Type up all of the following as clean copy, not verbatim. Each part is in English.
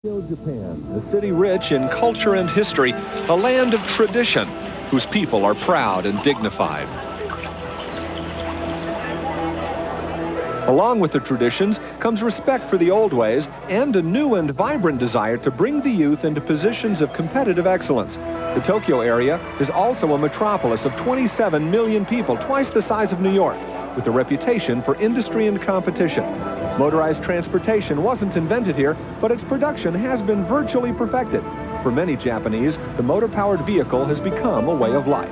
Tokyo, Japan, a city rich in culture and history, a land of tradition, whose people are proud and dignified. Along with the traditions comes respect for the old ways and a new and vibrant desire to bring the youth into positions of competitive excellence. The Tokyo area is also a metropolis of 27 million people, twice the size of New York, with a reputation for industry and competition. Motorized transportation wasn't invented here, but its production has been virtually perfected. For many Japanese, the motor-powered vehicle has become a way of life.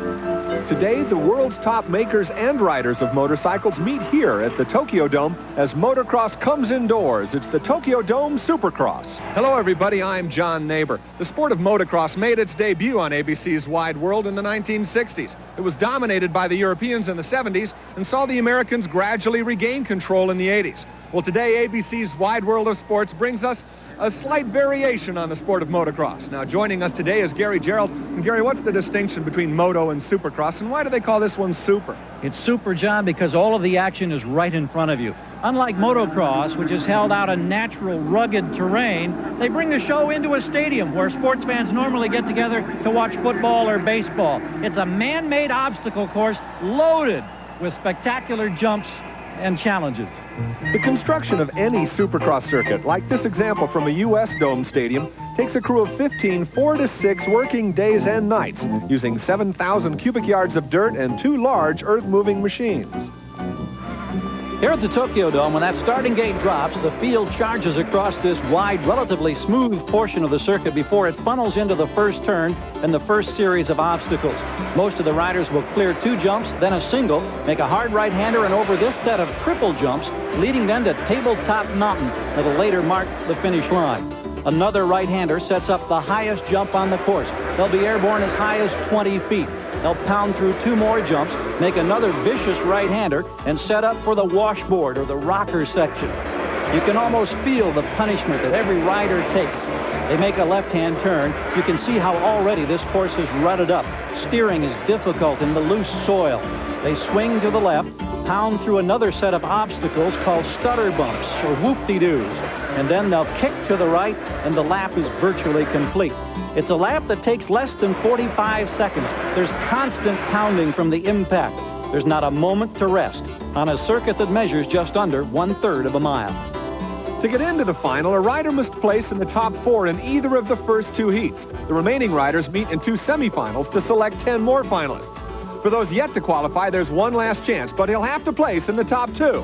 Today, the world's top makers and riders of motorcycles meet here at the Tokyo Dome as motocross comes indoors. It's the Tokyo Dome Supercross. Hello, everybody. I'm John Neighbor. The sport of motocross made its debut on ABC's Wide World in the 1960s. It was dominated by the Europeans in the 70s and saw the Americans gradually regain control in the 80s. Well, today, ABC's Wide World of Sports brings us a slight variation on the sport of motocross. Now, joining us today is Gary Gerald. And Gary, what's the distinction between moto and supercross, and why do they call this one super? It's super, John, because all of the action is right in front of you. Unlike motocross, which is held out on natural, rugged terrain, they bring the show into a stadium where sports fans normally get together to watch football or baseball. It's a man-made obstacle course loaded with spectacular jumps and challenges. The construction of any supercross circuit, like this example from a U.S. Dome stadium, takes a crew of 15 4 to 6 working days and nights, using 7,000 cubic yards of dirt and 2 large earth-moving machines. Here at the Tokyo Dome, when that starting gate drops, the field charges across this wide, relatively smooth portion of the circuit before it funnels into the first turn and the first series of obstacles. Most of the riders will clear 2 jumps, then a single, make a hard right-hander, and over this set of triple jumps, leading then to Tabletop Mountain that'll later mark the finish line. Another right-hander sets up the highest jump on the course. They'll be airborne as high as 20 feet. They'll pound through 2 more jumps, make another vicious right-hander, and set up for the washboard or the rocker section. You can almost feel the punishment that every rider takes. They make a left-hand turn. You can see how already this course is rutted up. Steering is difficult in the loose soil. They swing to the left, pound through another set of obstacles called stutter bumps or whoop-de-doos. And then they'll kick to the right, and the lap is virtually complete. It's a lap that takes less than 45 seconds. There's constant pounding from the impact. There's not a moment to rest on a circuit that measures just under 1/3 of a mile. To get into the final, a rider must place in the top 4 in either of the first 2 heats. The remaining riders meet in 2 semifinals to select 10 more finalists. For those yet to qualify, there's one last chance, but he'll have to place in the top 2.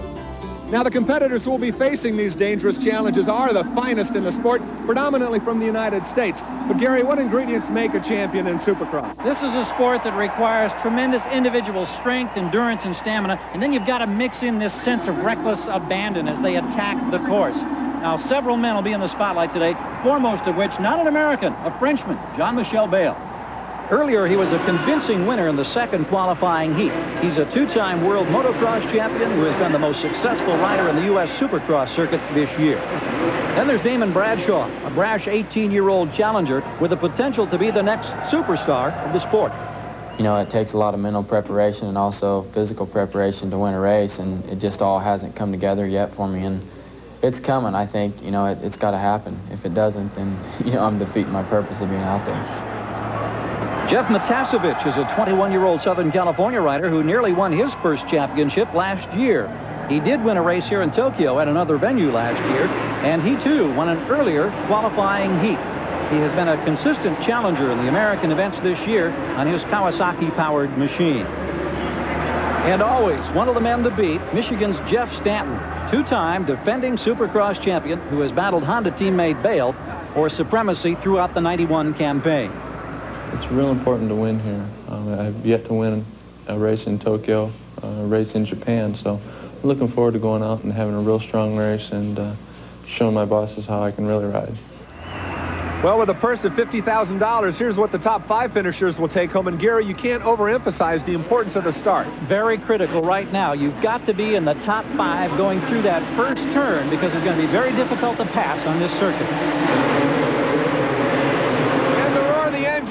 Now, the competitors who will be facing these dangerous challenges are the finest in the sport, predominantly from the United States. But, Gary, what ingredients make a champion in Supercross? This is a sport that requires tremendous individual strength, endurance, and stamina, and then you've got to mix in this sense of reckless abandon as they attack the course. Now, several men will be in the spotlight today, foremost of which, not an American, a Frenchman, Jean-Michel Bayle. Earlier, he was a convincing winner in the second qualifying heat. He's a 2-time world motocross champion who has been the most successful rider in the U.S. Supercross circuit this year. Then there's Damon Bradshaw, a brash 18-year-old challenger with the potential to be the next superstar of the sport. You know, it takes a lot of mental preparation and also physical preparation to win a race, and it just all hasn't come together yet for me. And it's coming, I think. You know, it's got to happen. If it doesn't, then, you know, I'm defeating my purpose of being out there. Jeff Matasevich is a 21-year-old Southern California rider who nearly won his first championship last year. He did win a race here in Tokyo at another venue last year, and he, too, won an earlier qualifying heat. He has been a consistent challenger in the American events this year on his Kawasaki-powered machine. And always one of the men to beat, Michigan's Jeff Stanton, 2-time defending Supercross champion who has battled Honda teammate Bayle for supremacy throughout the '91 campaign. It's real important to win here. I've yet to win a race in Tokyo, a race in Japan, so I'm looking forward to going out and having a real strong race and showing my bosses how I can really ride. Well, with a purse of $50,000, here's what the top 5 finishers will take home. And, Gary, you can't overemphasize the importance of the start. Very critical right now. You've got to be in the top 5 going through that first turn because it's going to be very difficult to pass on this circuit.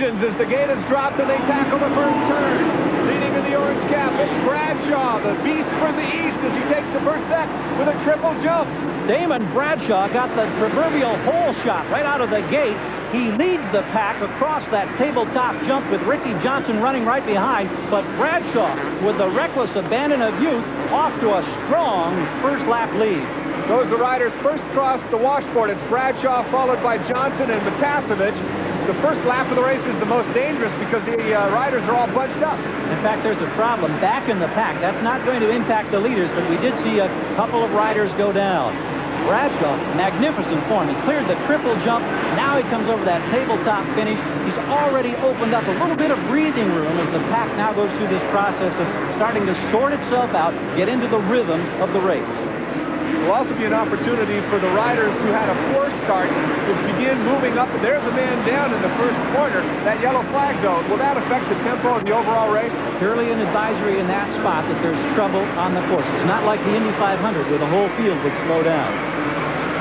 As the gate is dropped and they tackle the first turn. Leading in the orange cap, it's Bradshaw, the beast from the east, as he takes the first set with a triple jump. Damon Bradshaw got the proverbial hole shot right out of the gate. He leads the pack across that tabletop jump with Ricky Johnson running right behind. But Bradshaw, with the reckless abandon of youth, off to a strong first lap lead. So as the riders first cross the washboard, it's Bradshaw followed by Johnson and Matasevic. The first lap of the race is the most dangerous because the riders are all bunched up. In fact, there's a problem back in the pack. That's not going to impact the leaders, but we did see a couple of riders go down. Bradshaw, magnificent form. He cleared the triple jump. Now he comes over that tabletop finish. He's already opened up a little bit of breathing room as the pack now goes through this process of starting to sort itself out, get into the rhythm of the race. It will also be an opportunity for the riders who had a poor start to begin moving up. There's a man down in the first corner. That yellow flag, though, will that affect the tempo of the overall race? Purely an advisory in that spot that there's trouble on the course. It's not like the Indy 500 where the whole field would slow down.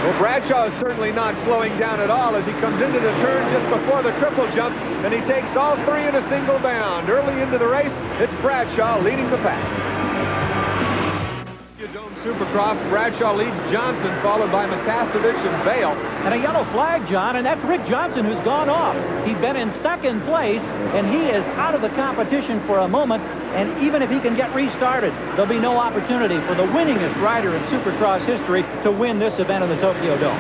Well, Bradshaw is certainly not slowing down at all as he comes into the turn just before the triple jump, and he takes all three in a single bound. Early into the race, it's Bradshaw leading the pack. Supercross, Bradshaw leads Johnson, followed by Matasevic and Bayle. And a yellow flag, John, and that's Rick Johnson who's gone off. He'd been in second place, and he is out of the competition for a moment. And even if he can get restarted, there'll be no opportunity for the winningest rider in Supercross history to win this event in the Tokyo Dome.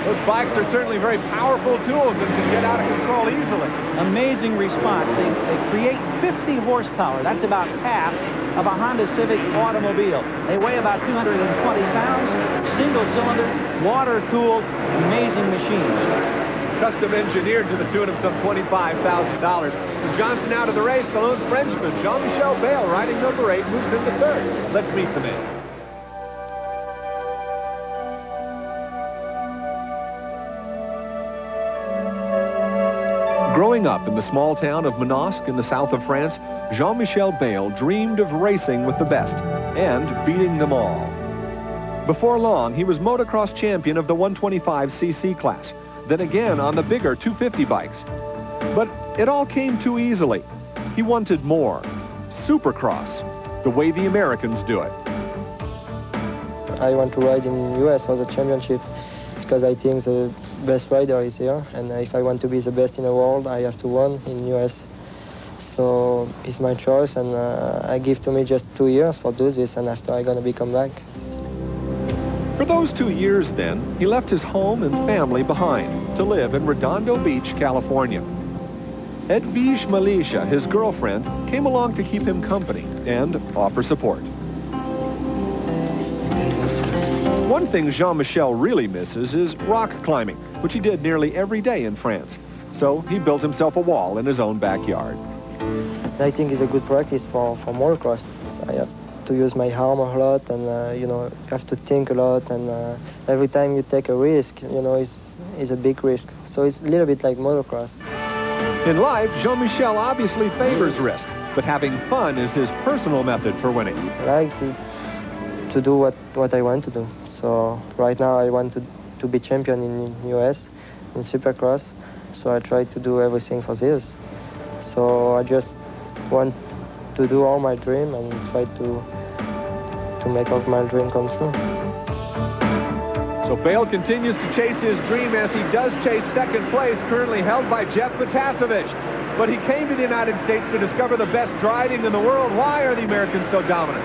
Those bikes are certainly very powerful tools and can get out of control easily. Amazing response. They create 50 horsepower. That's about half of a Honda Civic automobile. They weigh about 220 pounds, single cylinder, water-cooled, amazing machines. Custom engineered to the tune of some $25,000. With Johnson out of the race, the lone Frenchman, Jean-Michel Bayle, riding number 8, moves into third. Let's meet the man. Growing up in the small town of Manosque in the south of France, Jean-Michel Bayle dreamed of racing with the best and beating them all. Before long, he was motocross champion of the 125cc class, then again on the bigger 250 bikes. But it all came too easily. He wanted more. Supercross, the way the Americans do it. I want to ride in the US for the championship because I think the best rider is here, and if I want to be the best in the world, I have to win in US. So it's my choice, and I give to me just 2 years for do this, and after I'm going to be come back. For those 2 years then, he left his home and family behind to live in Redondo Beach, California. Edwige Malisha, his girlfriend, came along to keep him company and offer support. One thing Jean-Michel really misses is rock climbing, which he did nearly every day in France. So he built himself a wall in his own backyard. I think it's a good practice for motocross. I have to use my arm a lot, and you know, you have to think a lot, and every time you take a risk, you know, it's a big risk. So it's a little bit like motocross. In life, Jean-Michel obviously favors risk, but having fun is his personal method for winning. I like to do what I want to do. So right now I want to be champion in US, in Supercross, so I try to do everything for this. So I just want to do all my dream and try to make all my dream come true. So Bayle continues to chase his dream as he does chase second place, currently held by Jeff Matasevic. But he came to the United States to discover the best driving in the world. Why are the Americans so dominant?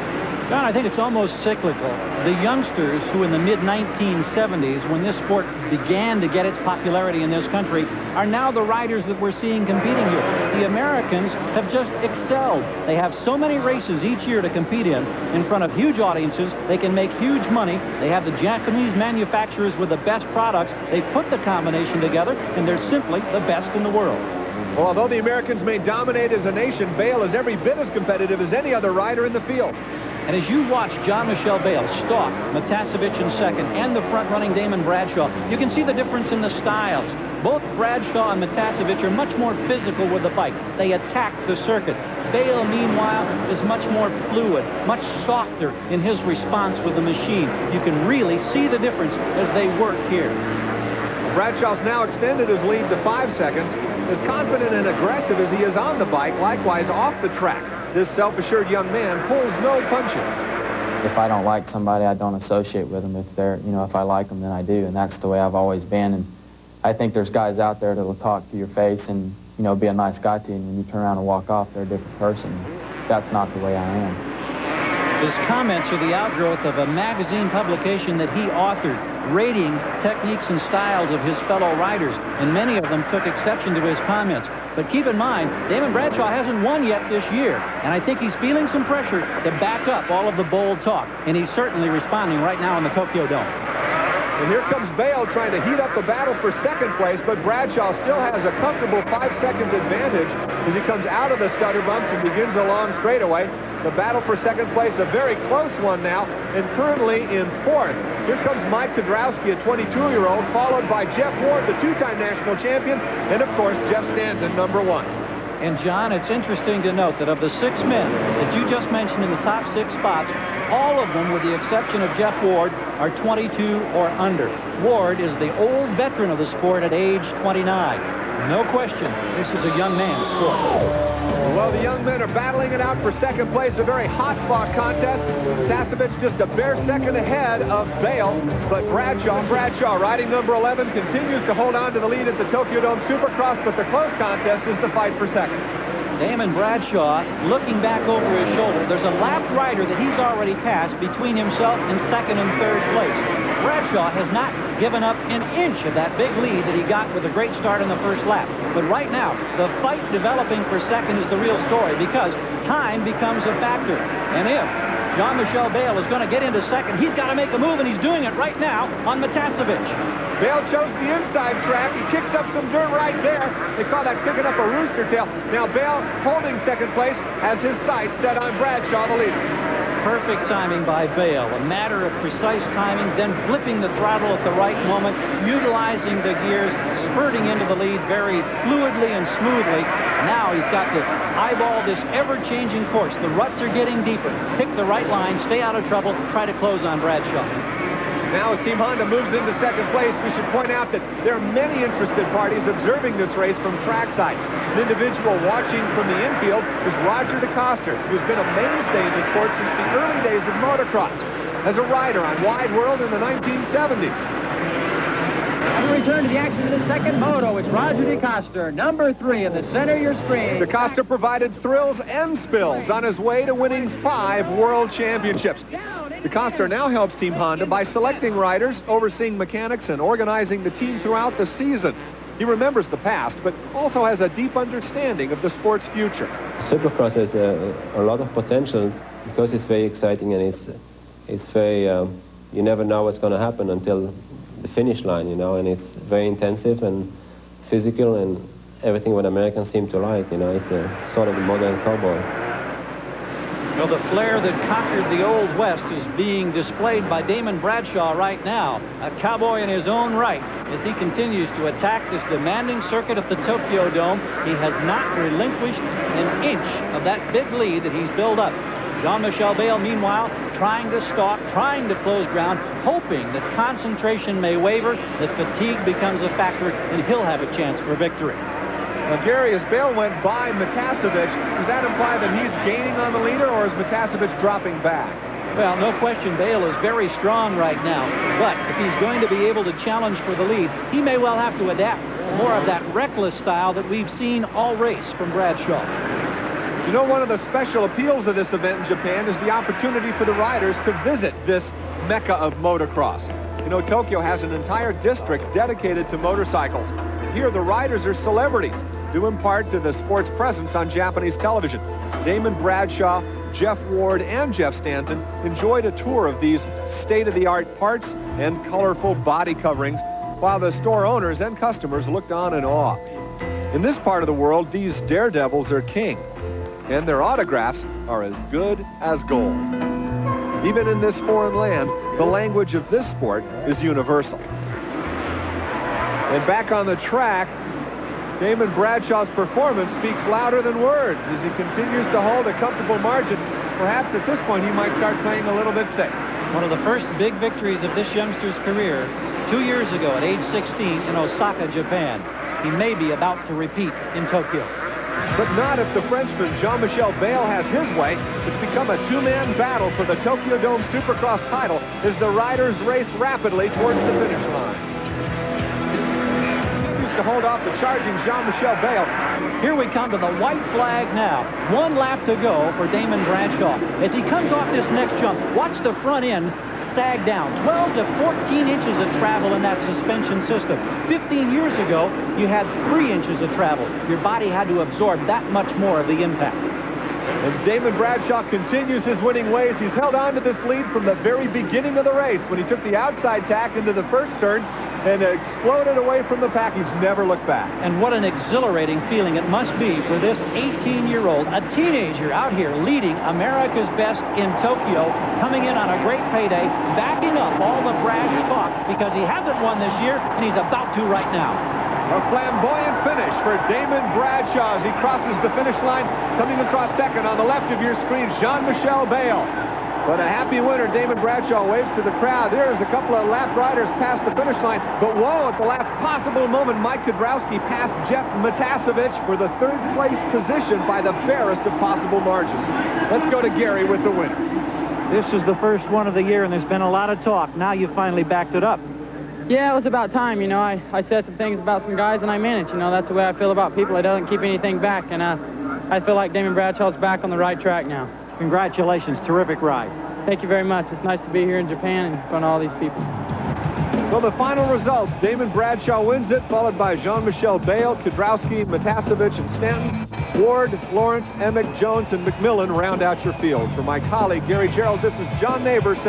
John, I think it's almost cyclical. The youngsters who in the mid-1970s, when this sport began to get its popularity in this country, are now the riders that we're seeing competing here. The Americans have just excelled. They have so many races each year to compete in front of huge audiences. They can make huge money. They have the Japanese manufacturers with the best products. They put the combination together, and they're simply the best in the world. Well, although the Americans may dominate as a nation, Bayle is every bit as competitive as any other rider in the field. And as you watch Jean-Michel Bayle stalk Matasevic in second and the front-running Damon Bradshaw, you can see the difference in the styles. Both Bradshaw and Matasevic are much more physical with the bike. They attack the circuit. Bayle, meanwhile, is much more fluid, much softer in his response with the machine. You can really see the difference as they work here. Bradshaw's now extended his lead to 5 seconds. As confident and aggressive as he is on the bike, likewise off the track, this self-assured young man pulls no punches. if I don't like somebody, I don't associate with them. If they're, you know, if I like them, then I do, and that's the way I've always been. And I think there's guys out there that will talk to your face and, you know, be a nice guy to you, and when you turn around and walk off, they're a different person. That's not the way I am. His comments are the outgrowth of a magazine publication that he authored, rating techniques and styles of his fellow riders, and many of them took exception to his comments. But keep in mind, Damon Bradshaw hasn't won yet this year, and I think he's feeling some pressure to back up all of the bold talk, and he's certainly responding right now in the Tokyo Dome. And here comes Bayle trying to heat up the battle for second place, but Bradshaw still has a comfortable 5-second advantage as he comes out of the stutter bumps and begins a long straightaway. The battle for second place, a very close one now, and currently in fourth. Here comes Mike Kiedrowski, a 22-year-old, followed by Jeff Ward, the two-time national champion, and of course, Jeff Stanton, number 1. And John, it's interesting to note that of the 6 men that you just mentioned in the top 6 spots, all of them, with the exception of Jeff Ward, are 22 or under. Ward is the old veteran of the sport at age 29. No question, this is a young man's sport. Well, the young men are battling it out for second place, a very hot-fought contest. Tasevich just a bare second ahead of Bayle, but Bradshaw, riding number 11, continues to hold on to the lead at the Tokyo Dome Supercross, but the close contest is the fight for second. Damon Bradshaw looking back over his shoulder. There's a lapped rider that he's already passed between himself and second and third place. Bradshaw has not given up an inch of that big lead that he got with a great start in the first lap. But right now, the fight developing for second is the real story, because time becomes a factor. And if Jean-Michel Bayle is going to get into second, he's got to make a move, and he's doing it right now on Tasevich. Bayle chose the inside track. He kicks up some dirt right there. They call that kicking up a rooster tail. Now Bayle, holding second place, has his sights set on Bradshaw, the leader. Perfect timing by Bayle. A matter of precise timing, then flipping the throttle at the right moment, utilizing the gears, spurting into the lead very fluidly and smoothly. Now he's got to eyeball this ever-changing course. The ruts are getting deeper. Pick the right line, stay out of trouble, try to close on Bradshaw. Now as Team Honda moves into second place, we should point out that there are many interested parties observing this race from trackside. An individual watching from the infield is Roger DeCoster, who's been a mainstay in the sport since the early days of motocross. As a rider on Wide World in the 1970s. And we return to the action of the second moto. It's Roger DeCoster, number 3 in the center of your screen. DeCoster provided thrills and spills on his way to winning 5 world championships. DeCoster now helps Team Honda by selecting riders, overseeing mechanics, and organizing the team throughout the season. He remembers the past, but also has a deep understanding of the sport's future. Supercross has a lot of potential because it's very exciting, and it's very, you never know what's going to happen until the finish line, you know, and it's very intensive and physical and everything what Americans seem to like, you know. It's a sort of a modern cowboy. Well, the flair that conquered the Old West is being displayed by Damon Bradshaw right now, a cowboy in his own right, as he continues to attack this demanding circuit at the Tokyo Dome. He has not relinquished an inch of that big lead that he's built up. Jean-Michel Bayle, meanwhile, trying to stalk, trying to close ground, hoping that concentration may waver, that fatigue becomes a factor, and he'll have a chance for victory. Now, Gary, as Bayle went by Tasevich, does that imply that he's gaining on the leader, or is Tasevich dropping back? Well, no question, Bayle is very strong right now, but if he's going to be able to challenge for the lead, he may well have to adapt more of that reckless style that we've seen all race from Bradshaw. You know, one of the special appeals of this event in Japan is the opportunity for the riders to visit this mecca of motocross. You know, Tokyo has an entire district dedicated to motorcycles. And here the riders are celebrities, due in part to the sport's presence on Japanese television. Damon Bradshaw, Jeff Ward, and Jeff Stanton enjoyed a tour of these state-of-the-art parts and colorful body coverings, while the store owners and customers looked on in awe. In this part of the world, these daredevils are king, and their autographs are as good as gold. Even in this foreign land, the language of this sport is universal. And back on the track, Damon Bradshaw's performance speaks louder than words as he continues to hold a comfortable margin. Perhaps at this point he might start playing a little bit safe. One of the first big victories of this youngster's career 2 years ago at age 16 in Osaka, Japan. He may be about to repeat in Tokyo. But not if the Frenchman Jean-Michel Bayle has his way. It's become a two-man battle for the Tokyo Dome Supercross title as the riders race rapidly towards the finish line. Continues to hold off the charging Jean-Michel Bayle. Here we come to the white flag now. 1 lap to go for Damon Bradshaw. As he comes off this next jump, watch the front end sag down. 12 to 14 inches of travel in that suspension system. 15 years ago, you had 3 inches of travel. Your body had to absorb that much more of the impact. And Damon Bradshaw continues his winning ways. He's held on to this lead from the very beginning of the race when he took the outside tack into the first turn and exploded away from the pack. He's never looked back. And what an exhilarating feeling it must be for this 18-year-old, a teenager out here leading America's best in Tokyo, coming in on a great payday, backing up all the brash talk because he hasn't won this year, and he's about to right now. A flamboyant finish for Damon Bradshaw as he crosses the finish line. Coming across second on the left of your screen, Jean-Michel Bayle. But a happy winner, Damon Bradshaw waves to the crowd. There's a couple of lap riders past the finish line. But whoa, at the last possible moment, Mike Kiedrowski passed Jeff Matasevich for the third place position by the barest of possible margins. Let's go to Gary with the winner. This is the first one of the year, and there's been a lot of talk. Now you finally backed it up. Yeah, it was about time. You know, I said some things about some guys, and I meant it. You know, that's the way I feel about people that doesn't keep anything back. And I feel like Damon Bradshaw's back on the right track now. Congratulations. Terrific ride. Thank you very much. It's nice to be here in Japan and in front of all these people. Well, the final results, Damon Bradshaw wins it, followed by Jean-Michel Bayle, Kiedrowski, Matasevich, and Stanton. Ward, Lawrence, Emick, Jones, and McMillan round out your field. For my colleague, Gary Gerald, this is John Neighbor saying